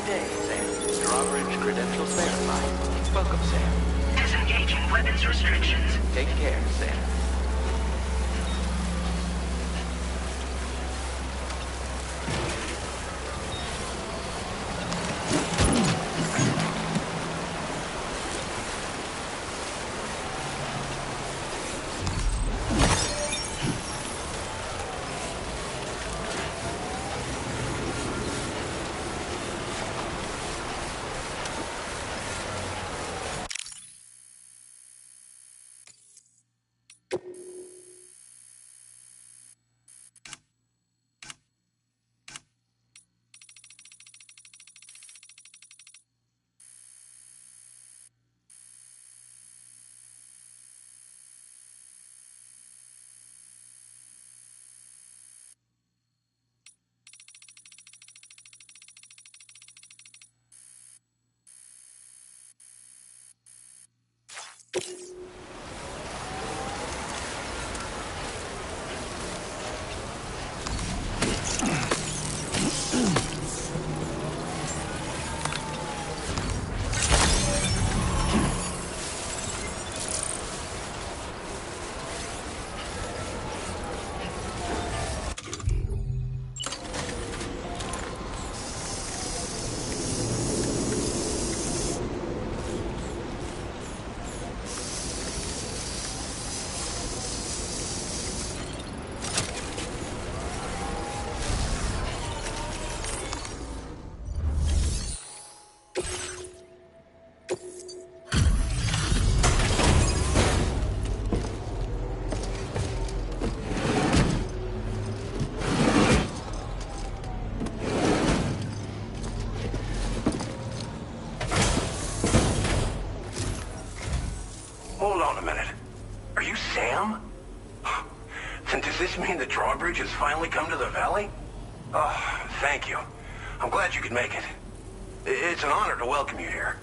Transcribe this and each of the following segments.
day, Sam. Drawbridge credentials verified. Welcome, Sam. Disengaging weapons restrictions. Take care, Sam. Hold on a minute. Are you Sam? Then does this mean the drawbridge has finally come to the valley? Oh, thank you. I'm glad you could make it. It's an honor to welcome you here.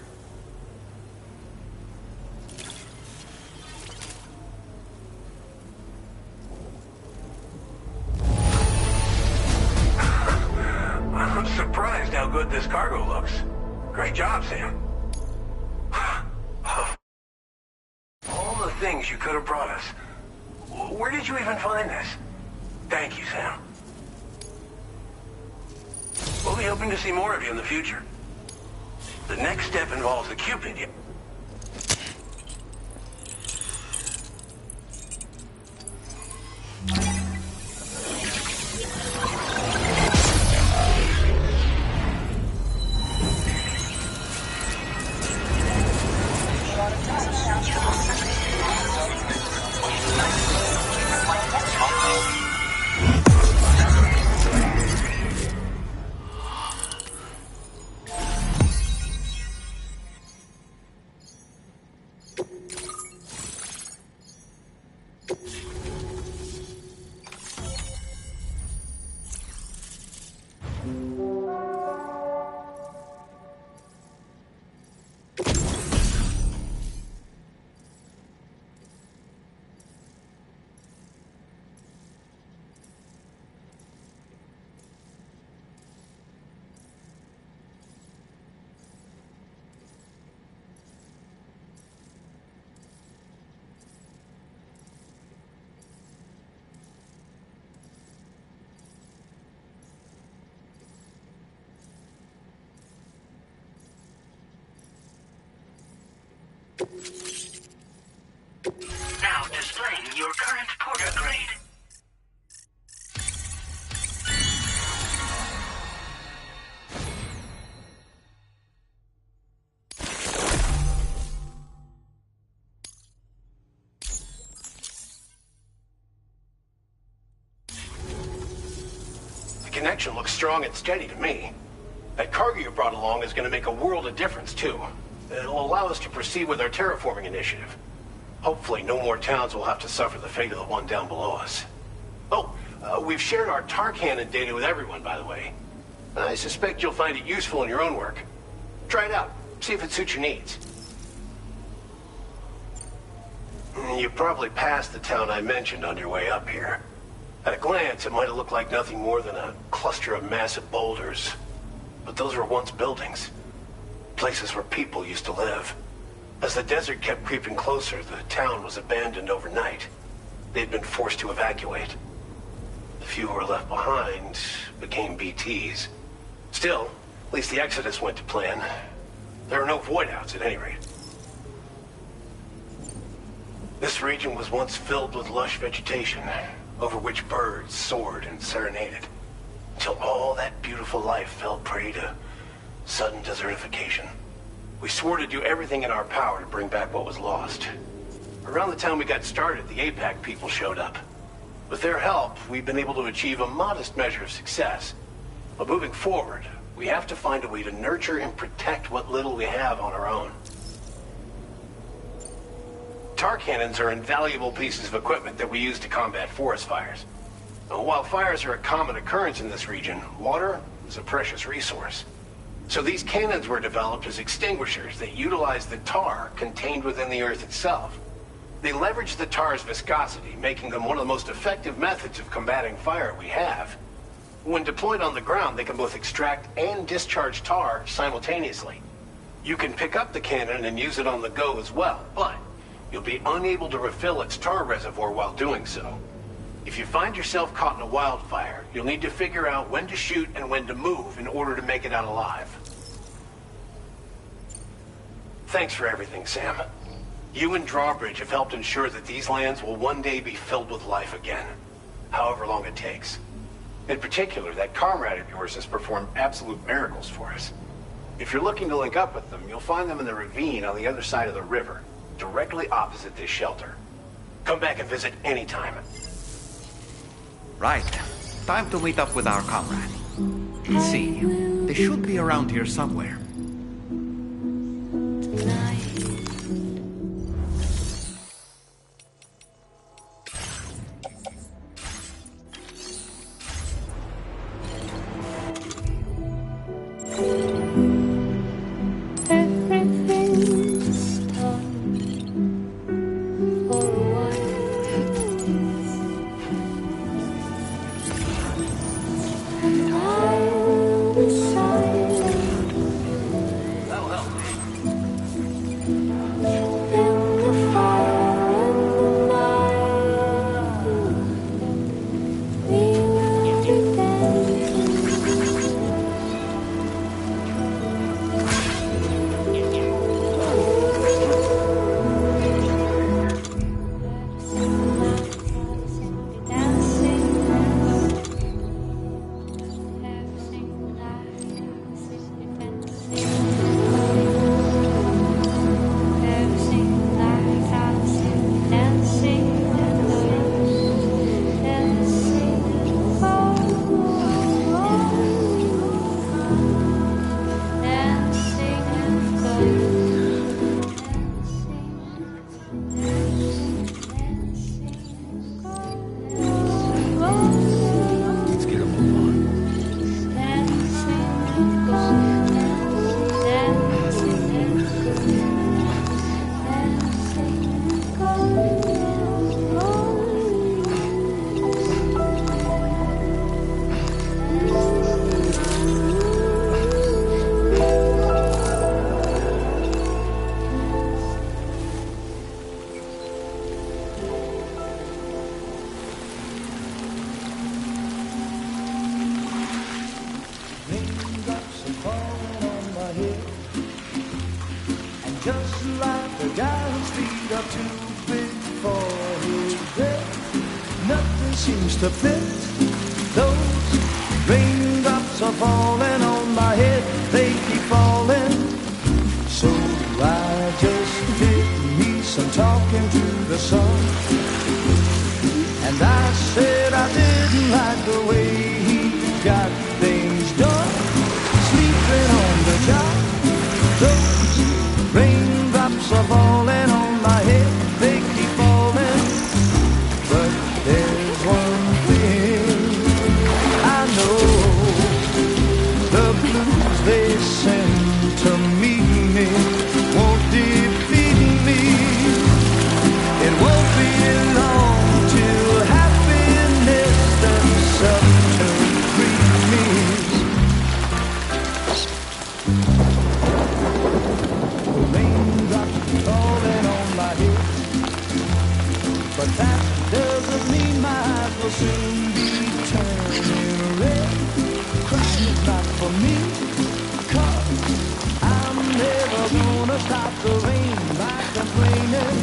I'm surprised how good this cargo looks. Great job, Sam. All the things you could have brought us. Where did you even find this? Thank you, Sam. We'll be hoping to see more of you in the future. The next step involves the Cupid. Now displaying your current porter grade. The connection looks strong and steady to me. That cargo you brought along is going to make a world of difference, too. It'll allow us to proceed with our terraforming initiative. Hopefully no more towns will have to suffer the fate of the one down below us. Oh, we've shared our tar cannon data with everyone, by the way. I suspect you'll find it useful in your own work. Try it out. See if it suits your needs. You probably passed the town I mentioned on your way up here. At a glance, it might have looked like nothing more than a cluster of massive boulders. But those were once buildings. Places where people used to live. As the desert kept creeping closer, the town was abandoned overnight. They'd been forced to evacuate. The few who were left behind became BTs. Still, at least the exodus went to plan. There are no void-outs at any rate. This region was once filled with lush vegetation, over which birds soared and serenaded, until all that beautiful life fell prey to sudden desertification. We swore to do everything in our power to bring back what was lost. Around the time we got started, the APAC people showed up. With their help, we've been able to achieve a modest measure of success. But moving forward, we have to find a way to nurture and protect what little we have on our own. Tar cannons are invaluable pieces of equipment that we use to combat forest fires. While fires are a common occurrence in this region, water is a precious resource. So these cannons were developed as extinguishers that utilize the tar contained within the earth itself. They leverage the tar's viscosity, making them one of the most effective methods of combating fire we have. When deployed on the ground, they can both extract and discharge tar simultaneously. You can pick up the cannon and use it on the go as well, but you'll be unable to refill its tar reservoir while doing so. If you find yourself caught in a wildfire, you'll need to figure out when to shoot and when to move in order to make it out alive. Thanks for everything, Sam. You and Drawbridge have helped ensure that these lands will one day be filled with life again, however long it takes. In particular, that comrade of yours has performed absolute miracles for us. If you're looking to link up with them, you'll find them in the ravine on the other side of the river, directly opposite this shelter. Come back and visit anytime. Right. Time to meet up with our comrade. Let's see. They should be around here somewhere. Seems to fit. Those raindrops are falling on my head, they keep falling. So I just did me some talking to the sun. And I said I didn't like the way he got things done. Sleeping on the job. Those raindrops are falling on my head, they keep falling. But there's one thing I know, but that doesn't mean my eyes will soon be turning red. Crying is not for me, 'cause I'm never gonna stop the rain by complaining,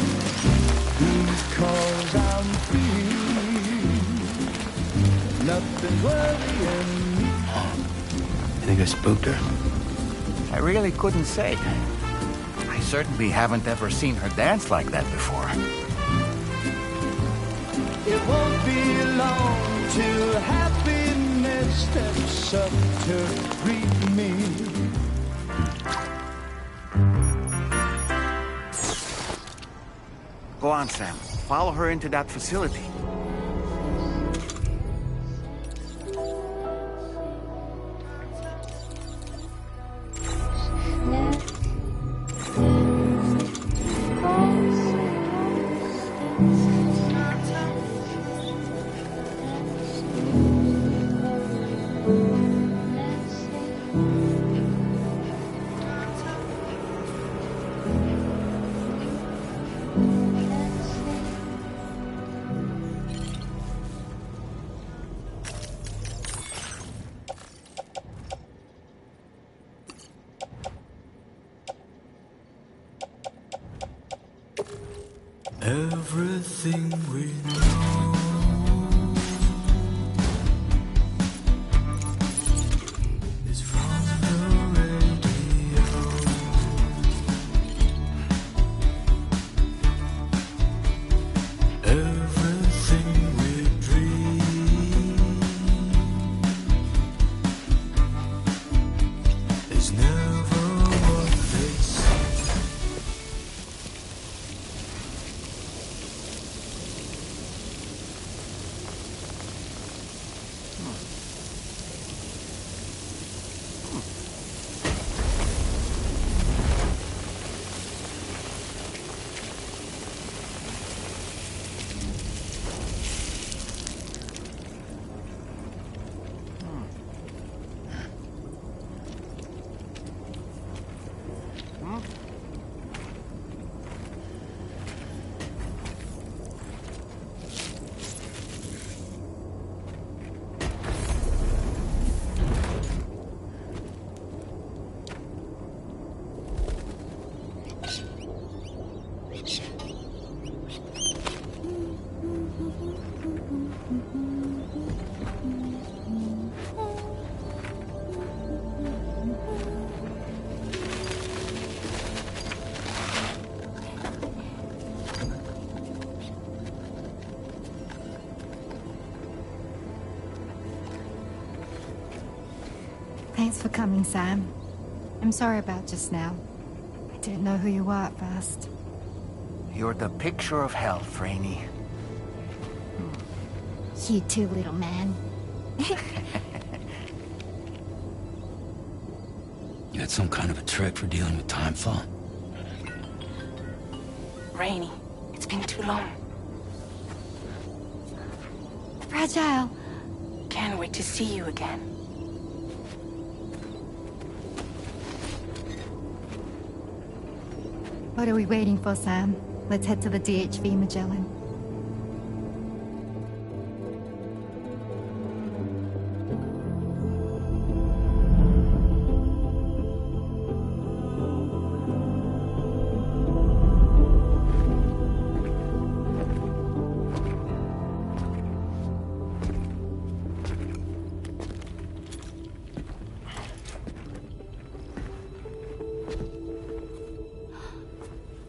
because I'm free. Nothing's worrying me. You think I spooked her? I really couldn't say. I certainly haven't ever seen her dance like that before. It won't be long till happiness steps up to greet me. Go on, Sam. Follow her into that facility. Everything we know is from the radio. Everything we dream is never what they say. Thanks for coming, Sam. I'm sorry about just now. I didn't know who you were at first. You're the picture of health, Rainey. You too, little man. You had some kind of a trick for dealing with time fall. Rainey, it's been too long. Fragile. Can't wait to see you again. What are we waiting for, Sam? Let's head to the DHV Magellan.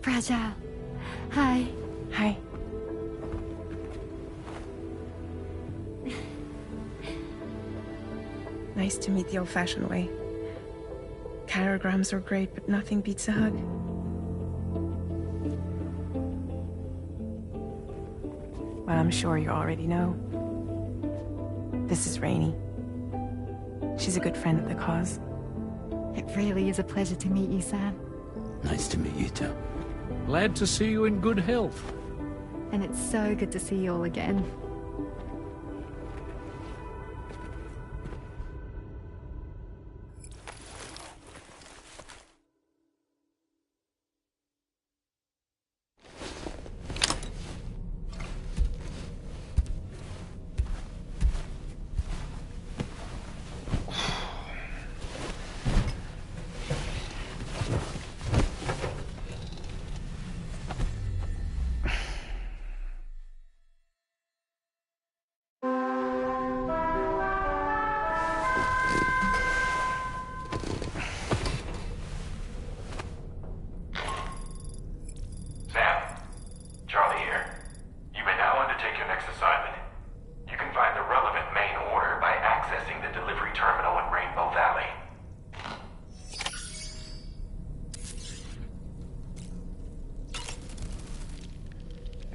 Fragile. Hi. Hi. Nice to meet the old-fashioned way. Carograms are great, but nothing beats a hug. Well, I'm sure you already know. This is Rainey. She's a good friend of the cause. It really is a pleasure to meet you, Sam. Nice to meet you too. Glad to see you in good health. And it's so good to see you all again.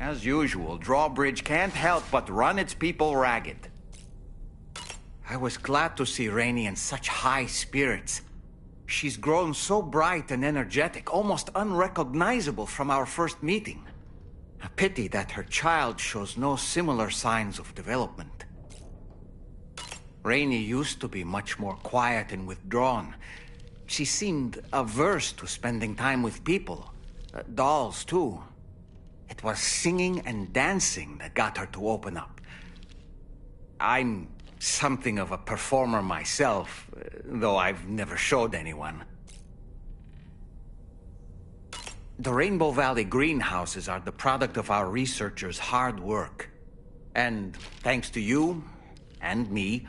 As usual, Drawbridge can't help but run its people ragged. I was glad to see Rainey in such high spirits. She's grown so bright and energetic, almost unrecognizable from our first meeting. A pity that her child shows no similar signs of development. Rainey used to be much more quiet and withdrawn. She seemed averse to spending time with people. Dolls, too. It was singing and dancing that got her to open up. I'm something of a performer myself, though I've never showed anyone. The Rainbow Valley greenhouses are the product of our researchers' hard work. And thanks to you and me,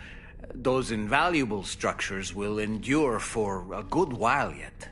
those invaluable structures will endure for a good while yet.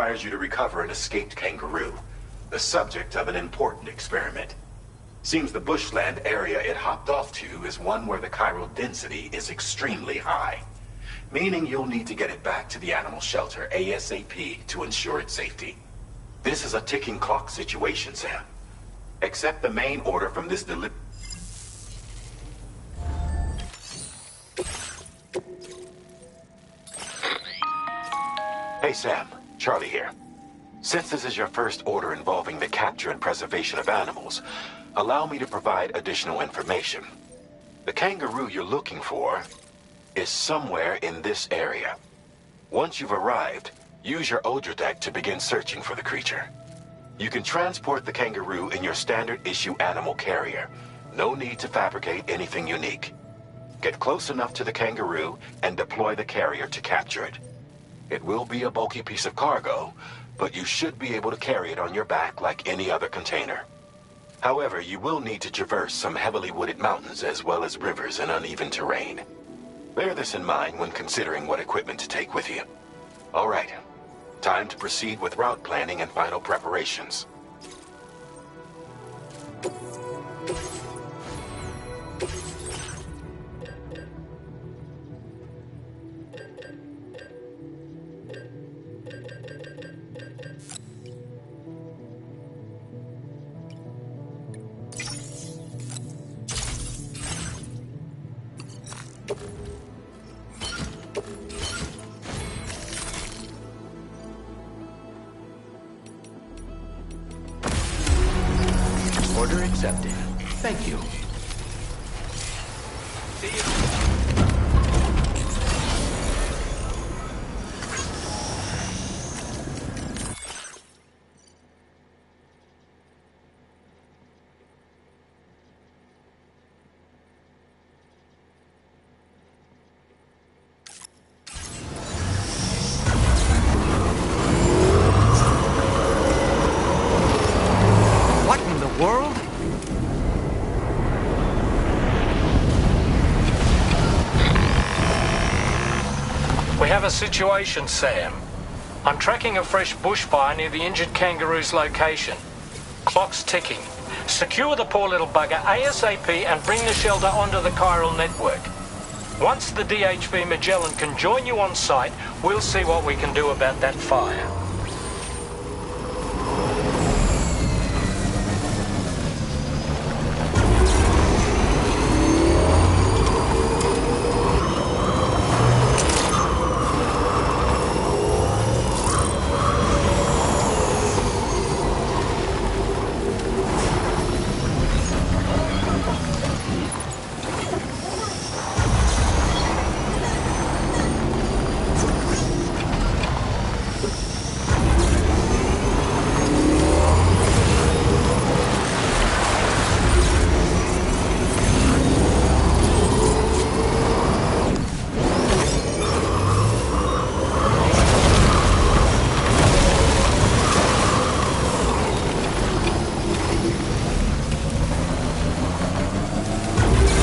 requires you to recover an escaped kangaroo, the subject of an important experiment. Seems the bushland area it hopped off to is one where the chiral density is extremely high, meaning you'll need to get it back to the animal shelter ASAP to ensure its safety. This is a ticking clock situation, Sam. Accept the main order from this Hey Sam, Charlie here. Since this is your first order involving the capture and preservation of animals, allow me to provide additional information. The kangaroo you're looking for is somewhere in this area. Once you've arrived, use your Odradek to begin searching for the creature. You can transport the kangaroo in your standard issue animal carrier. No need to fabricate anything unique. Get close enough to the kangaroo and deploy the carrier to capture it. It will be a bulky piece of cargo, but you should be able to carry it on your back like any other container. However, you will need to traverse some heavily wooded mountains as well as rivers and uneven terrain. Bear this in mind when considering what equipment to take with you. All right, time to proceed with route planning and final preparations. Order accepted. Thank you. See you. What in the world? We have a situation, Sam. I'm tracking a fresh bushfire near the injured kangaroo's location. Clock's ticking. Secure the poor little bugger ASAP and bring the shelter onto the chiral network. Once the DHV Magellan can join you on site, we'll see what we can do about that fire.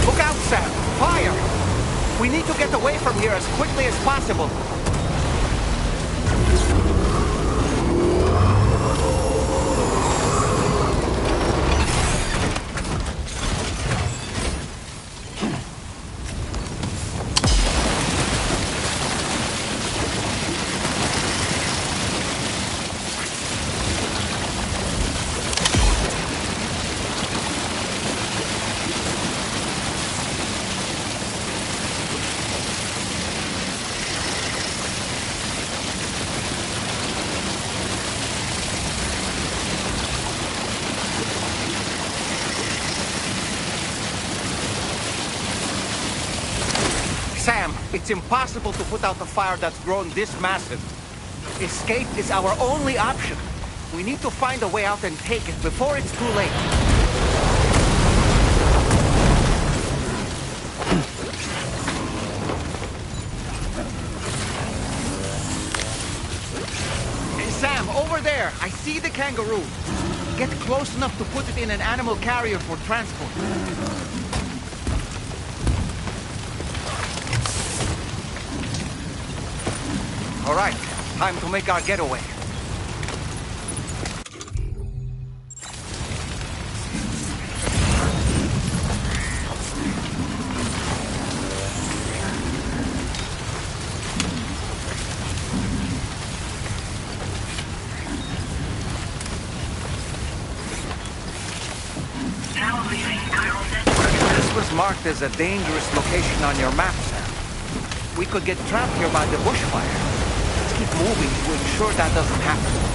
Look out, Sam! Fire! We need to get away from here as quickly as possible. Sam, it's impossible to put out a fire that's grown this massive. Escape is our only option. We need to find a way out and take it before it's too late. Hey, Sam, over there! I see the kangaroo. Get close enough to put it in an animal carrier for transport. All right, time to make our getaway. was marked as a dangerous location on your map, Sam. We could get trapped here by the bushfire. Let's keep moving to ensure that doesn't happen.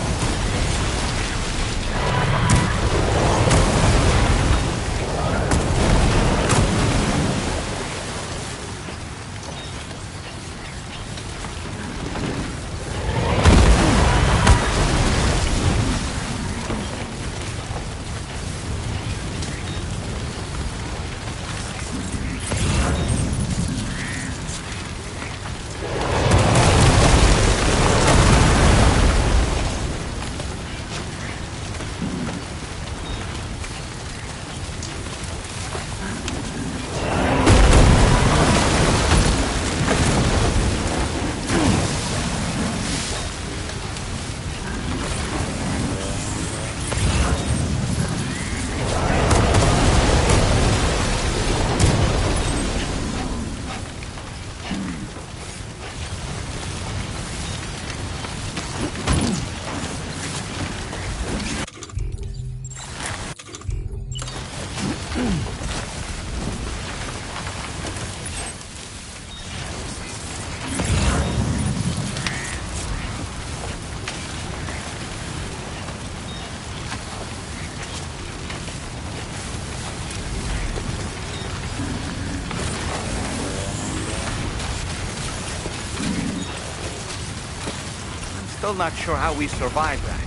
Still not sure how we survived that.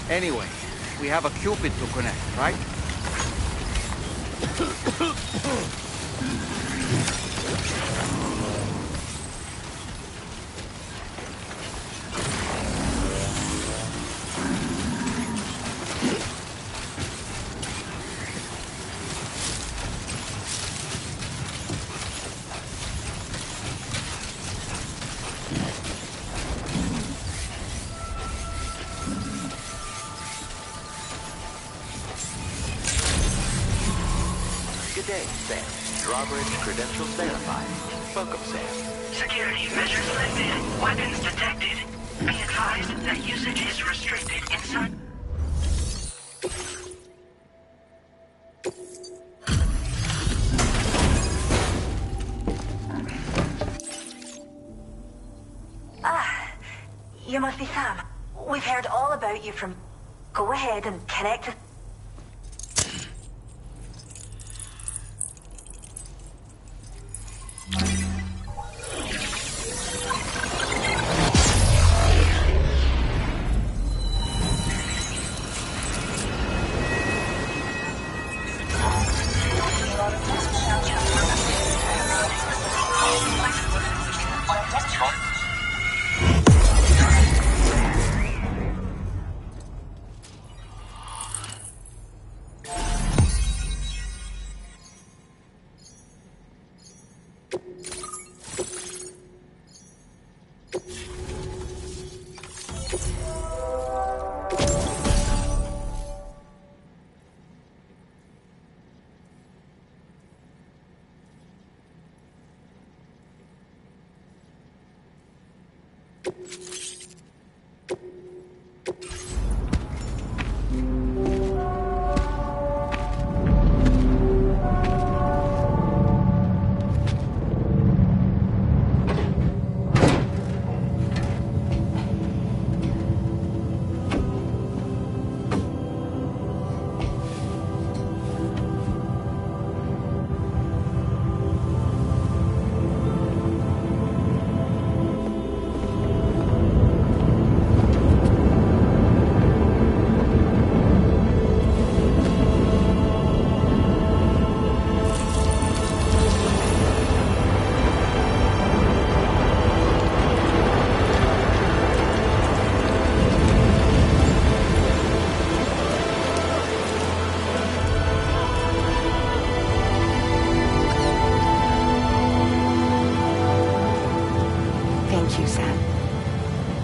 Anyway, we have a Cupid to connect, right? Good day, Sam. Drawbridge credentials verified. Welcome, Sam. Security measures lifted. Weapons detected. Be advised that usage is restricted inside. You must be Sam. We've heard all about you from... Go ahead and connect with...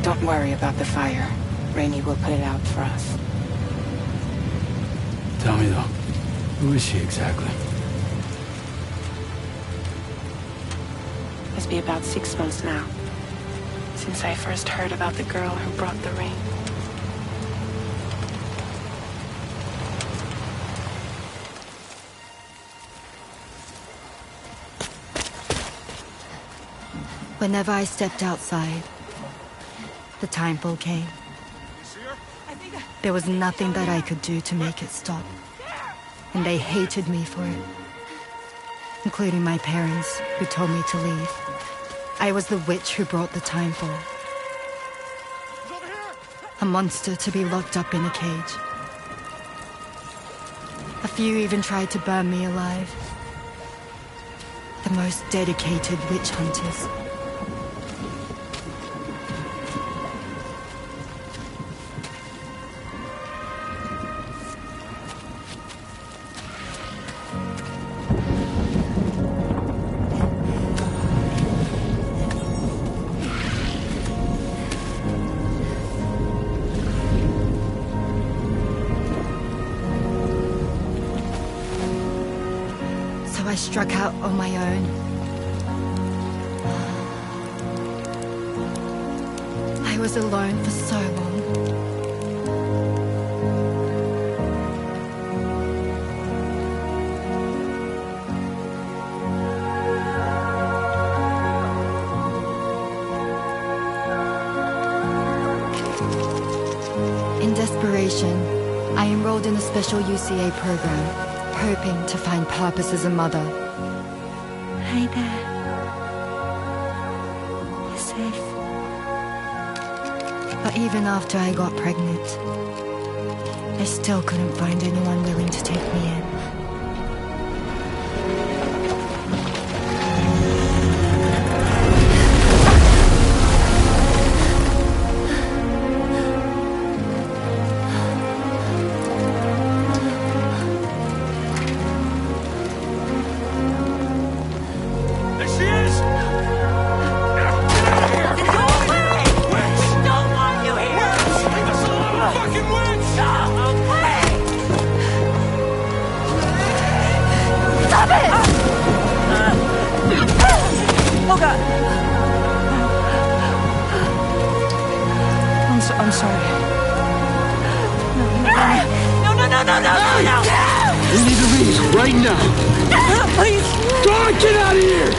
Don't worry about the fire. Rainey will put it out for us. Tell me though, who is she exactly? Must be about 6 months now, since I first heard about the girl who brought the rain. Whenever I stepped outside, the timefall came. There was nothing that I could do to make it stop. And they hated me for it. Including my parents, who told me to leave. I was the witch who brought the timefall. A monster to be locked up in a cage. A few even tried to burn me alive. The most dedicated witch hunters. I struck out on my own. I was alone for so long. In desperation, I enrolled in a special UCA program. Hoping to find purpose as a mother. Hi there. You're safe. But even after I got pregnant, I still couldn't find anyone willing to take me in. I'm sorry. No. We need to leave right now. Please. God, get out of here!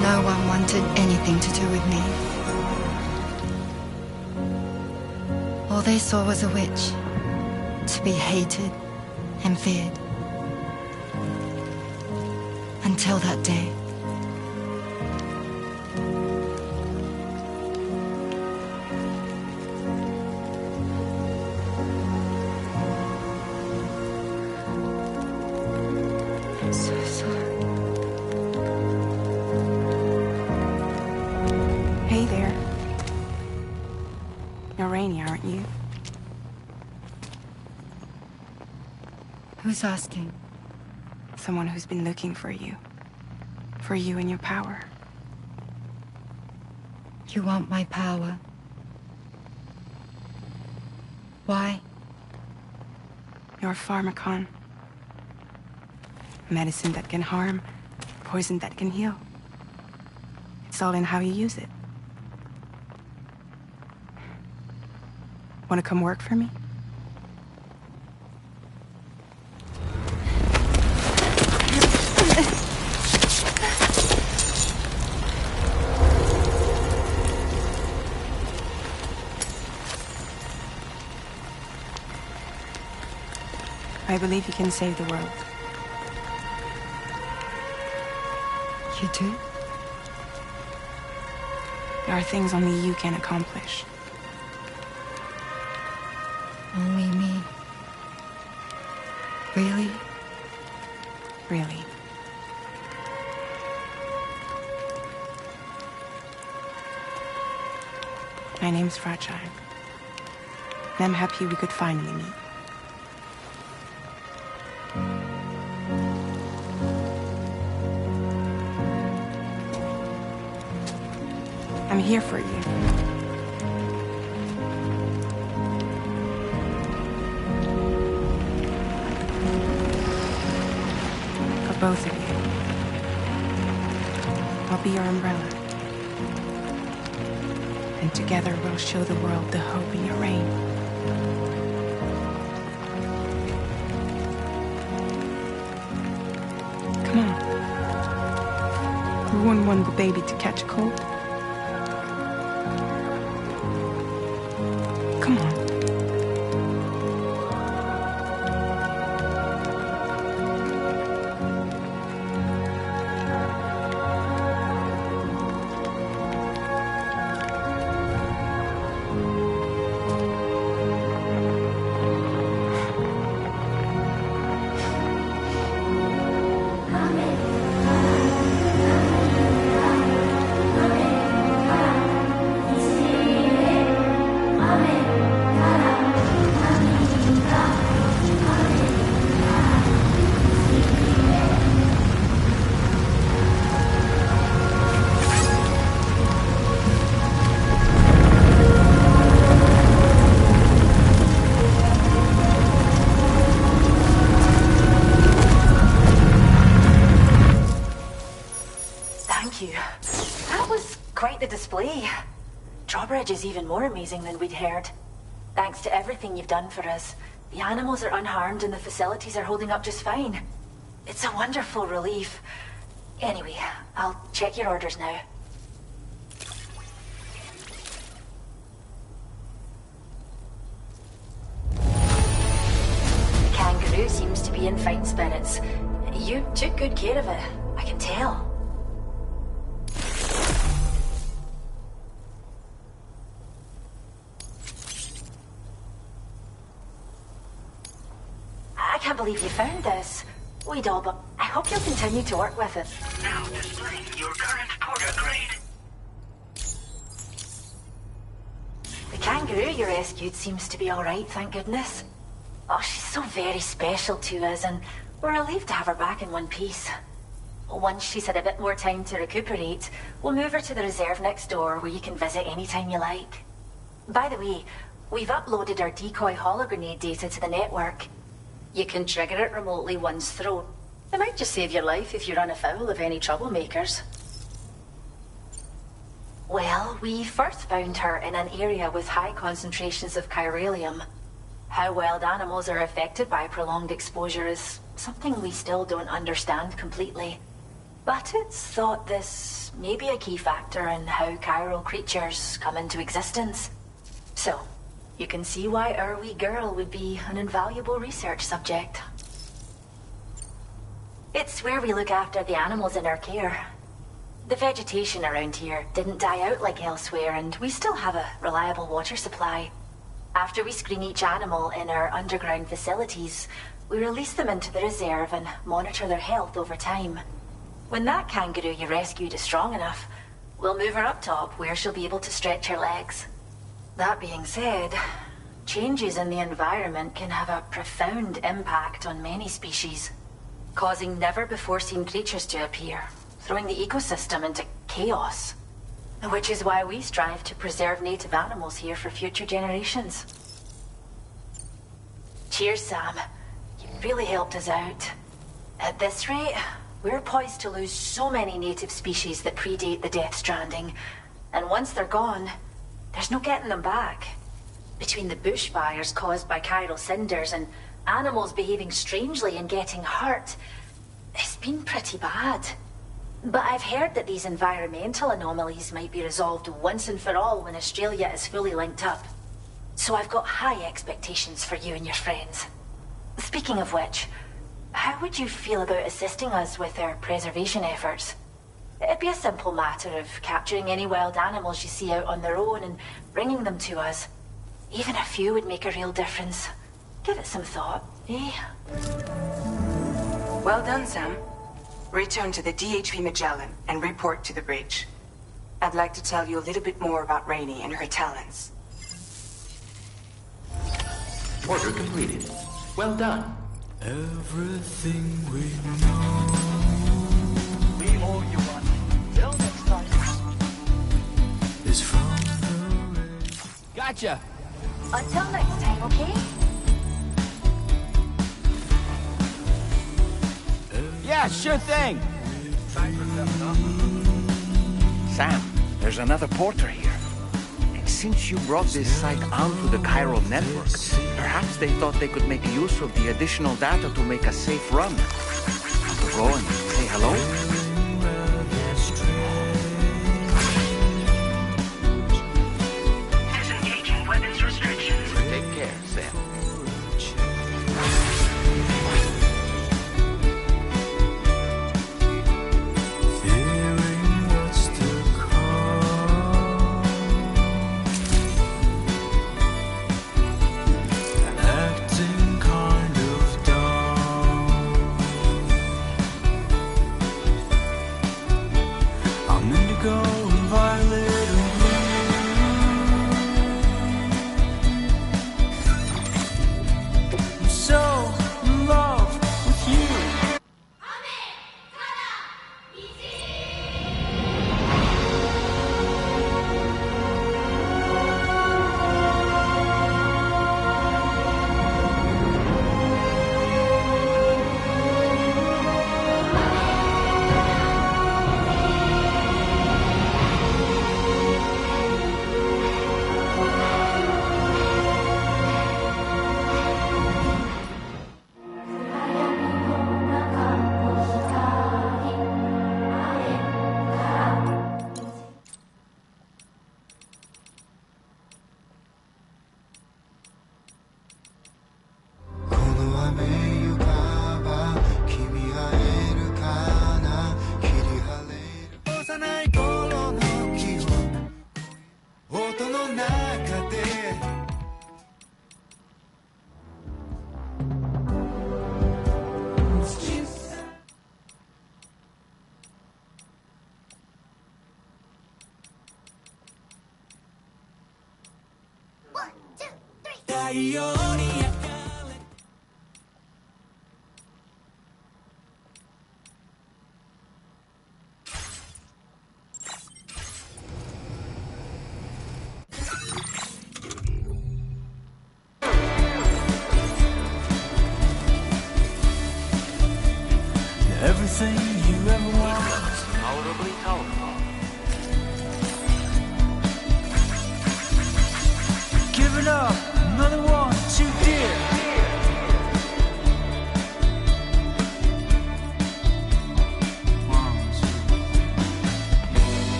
No one wanted anything to do with me. All they saw was a witch, to be hated and feared. Until that day. I'm so sorry. Hey there. You're Rainey, aren't you? Who's asking? Someone who's been looking for you. For you and your power. You want my power? Why? You're a pharmacon. Medicine that can harm, poison that can heal. It's all in how you use it. Want to come work for me? I believe you can save the world. You do? There are things only you can accomplish. Only me. Really? Really. My name's Fragile. And I'm happy we could finally meet. I'm here for you. both of you. I'll be your umbrella. And together we'll show the world the hope in your reign. Come on. We wouldn't want the baby to catch a cold. Come on. Drawbridge is even more amazing than we'd heard. Thanks to everything you've done for us, the animals are unharmed and the facilities are holding up just fine. It's a wonderful relief. Anyway, I'll check your orders now. The kangaroo seems to be in fine spirits. You took good care of it, I can tell. I can't believe you found this. We all, but I hope you'll continue to work with it. Now displaying your current porter grade. The kangaroo you rescued seems to be alright, thank goodness. Oh, she's so very special to us, and we're relieved to have her back in one piece. Once she's had a bit more time to recuperate, we'll move her to the reserve next door where you can visit anytime you like. By the way, we've uploaded our decoy hologrenade data to the network. You can trigger it remotely once thrown. It might just save your life if you run afoul of any troublemakers. Well, we first found her in an area with high concentrations of chiralium. How wild animals are affected by prolonged exposure is something we still don't understand completely. But it's thought this may be a key factor in how chiral creatures come into existence. So, you can see why our wee girl would be an invaluable research subject. It's where we look after the animals in our care. The vegetation around here didn't die out like elsewhere, and we still have a reliable water supply. After we screen each animal in our underground facilities, we release them into the reserve and monitor their health over time. When that kangaroo you rescued is strong enough, we'll move her up top where she'll be able to stretch her legs. That being said, changes in the environment can have a profound impact on many species, causing never-before-seen creatures to appear, throwing the ecosystem into chaos. Which is why we strive to preserve native animals here for future generations. Cheers, Sam. You really helped us out. At this rate, we're poised to lose so many native species that predate the Death Stranding, and once they're gone, there's no getting them back. Between the bushfires caused by chiral cinders and animals behaving strangely and getting hurt, it's been pretty bad. But I've heard that these environmental anomalies might be resolved once and for all when Australia is fully linked up. So I've got high expectations for you and your friends. Speaking of which, how would you feel about assisting us with our preservation efforts? It'd be a simple matter of capturing any wild animals you see out on their own and bringing them to us. Even a few would make a real difference. Give it some thought, eh? Well done, Sam. Return to the DHP Magellan and report to the bridge. I'd like to tell you a little bit more about Rainey and her talents. Order completed. Well done. Everything we know. We owe you one. Till next time. Is from the red. Gotcha. Until next time, okay? Yeah. Yeah, sure thing. Sam, there's another porter here. And since you brought this site onto the chiral network, perhaps they thought they could make use of the additional data to make a safe run. Want to go and say hello? Disengaging weapons restrictions. Take care, Sam. Everything you ever want. Tolerably tolerable. Give it up, another one, too dear.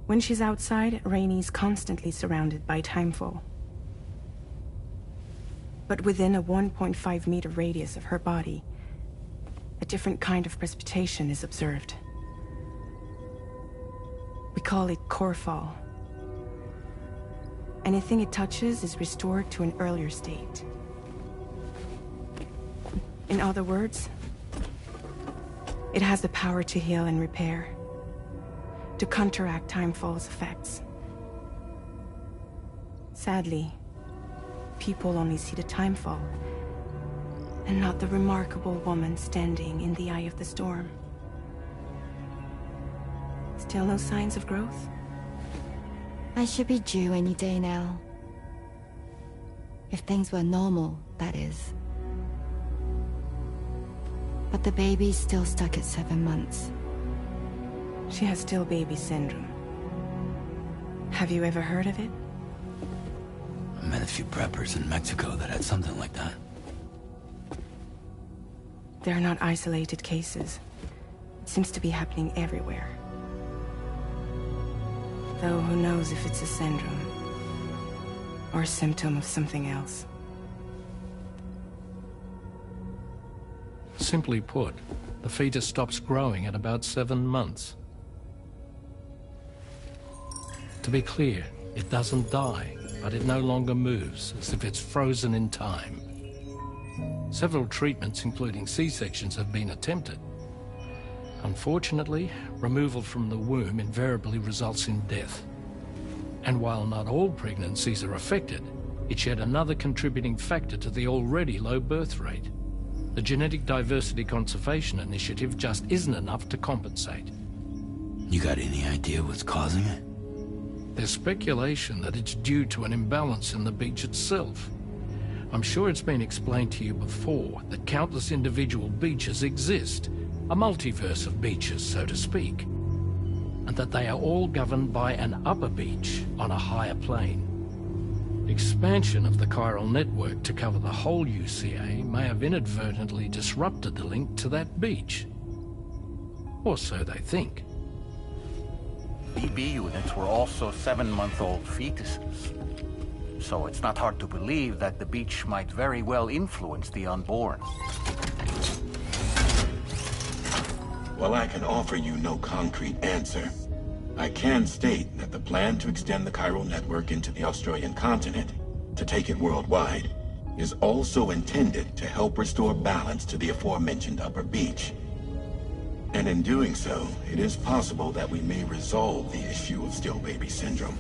When she's outside, Rainey's constantly surrounded by timefall. But within a 1.5-meter radius of her body, a different kind of precipitation is observed. We call it core fall. Anything it touches is restored to an earlier state. In other words, it has the power to heal and repair, to counteract timefall's effects. Sadly, people only see the timefall, and not the remarkable woman standing in the eye of the storm. Still no signs of growth? I should be due any day now. If things were normal, that is. But the baby's still stuck at 7 months. She has still baby syndrome. Have you ever heard of it? I met a few preppers in Mexico that had something like that. They're not isolated cases. It seems to be happening everywhere. Though who knows if it's a syndrome or a symptom of something else. Simply put, the fetus stops growing at about 7 months. To be clear, it doesn't die, but it no longer moves, as if it's frozen in time. Several treatments, including C-sections, have been attempted. Unfortunately, removal from the womb invariably results in death. And while not all pregnancies are affected, it's yet another contributing factor to the already low birth rate. The Genetic Diversity Conservation Initiative just isn't enough to compensate. You got any idea what's causing it? There's speculation that it's due to an imbalance in the beach itself. I'm sure it's been explained to you before that countless individual beaches exist, a multiverse of beaches, so to speak, and that they are all governed by an upper beach on a higher plane. Expansion of the chiral network to cover the whole UCA may have inadvertently disrupted the link to that beach. Or so they think. BB units were also 7-month-old fetuses. So it's not hard to believe that the beach might very well influence the unborn. While I can offer you no concrete answer, I can state that the plan to extend the chiral network into the Australian continent, to take it worldwide, is also intended to help restore balance to the aforementioned upper beach. And in doing so, it is possible that we may resolve the issue of still baby syndrome.